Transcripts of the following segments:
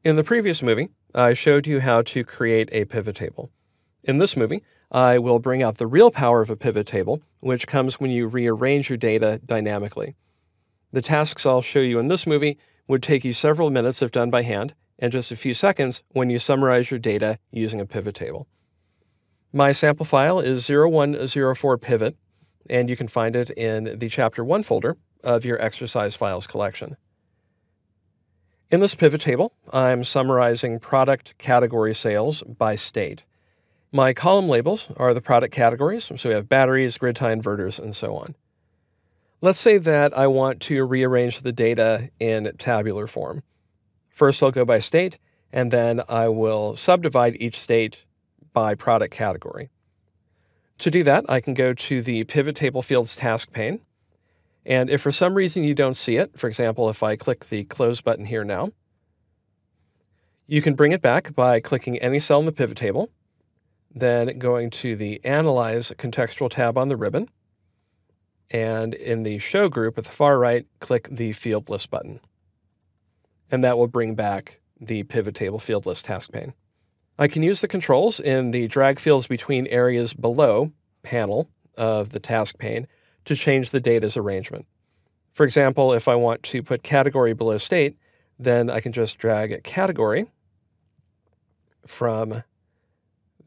In the previous movie, I showed you how to create a pivot table. In this movie, I will bring out the real power of a pivot table, which comes when you rearrange your data dynamically. The tasks I'll show you in this movie would take you several minutes if done by hand, and just a few seconds when you summarize your data using a pivot table. My sample file is 0104pivot, and you can find it in the Chapter 1 folder of your exercise files collection. In this pivot table, I'm summarizing product category sales by state. My column labels are the product categories, so we have batteries, grid tie inverters, and so on. Let's say that I want to rearrange the data in tabular form. First, I'll go by state, and then I will subdivide each state by product category. To do that, I can go to the Pivot Table Fields task pane, and if for some reason you don't see it, for example, if I click the Close button here now, you can bring it back by clicking any cell in the pivot table, then going to the Analyze Contextual tab on the ribbon, and in the Show group at the far right, click the Field List button. And that will bring back the Pivot Table Field List task pane. I can use the controls in the Drag Fields Between Areas Below panel of the task pane to change the data's arrangement. For example, if I want to put category below state, then I can just drag category from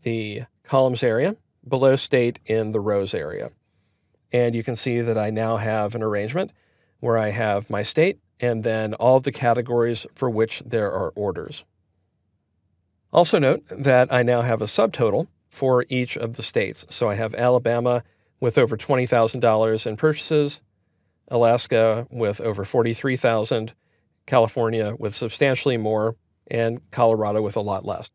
the columns area below state in the rows area. And you can see that I now have an arrangement where I have my state and then all of the categories for which there are orders. Also note that I now have a subtotal for each of the states. So I have Alabama with over $20,000 in purchases, Alaska with over $43,000, California with substantially more, and Colorado with a lot less.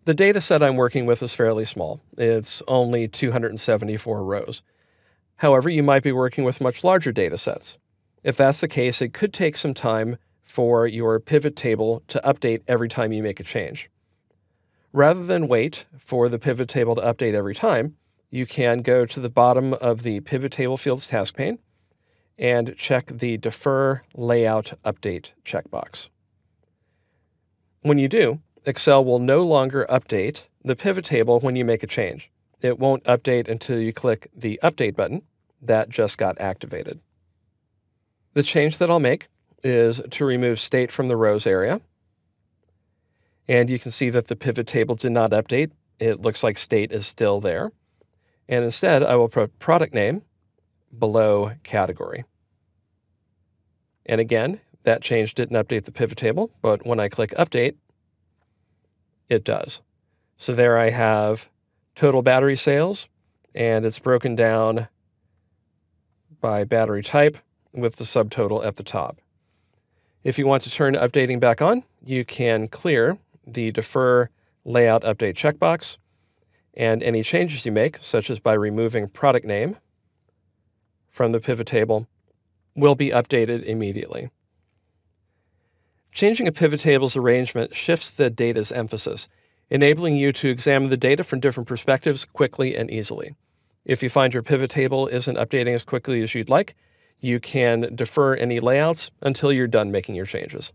The data set I'm working with is fairly small. It's only 274 rows. However, you might be working with much larger data sets. If that's the case, it could take some time for your pivot table to update every time you make a change. Rather than wait for the pivot table to update every time, you can go to the bottom of the Pivot Table Fields task pane and check the Defer Layout Update checkbox. When you do, Excel will no longer update the pivot table when you make a change. It won't update until you click the Update button that just got activated. The change that I'll make is to remove state from the rows area. And you can see that the pivot table did not update. It looks like state is still there. And instead, I will put product name below category. And again, that change didn't update the pivot table, but when I click Update, it does. So there I have total battery sales, and it's broken down by battery type with the subtotal at the top. If you want to turn updating back on, you can clear the Defer Layout Update checkbox, and any changes you make, such as by removing product name from the pivot table, will be updated immediately. Changing a pivot table's arrangement shifts the data's emphasis, enabling you to examine the data from different perspectives quickly and easily. If you find your pivot table isn't updating as quickly as you'd like, you can defer any layouts until you're done making your changes.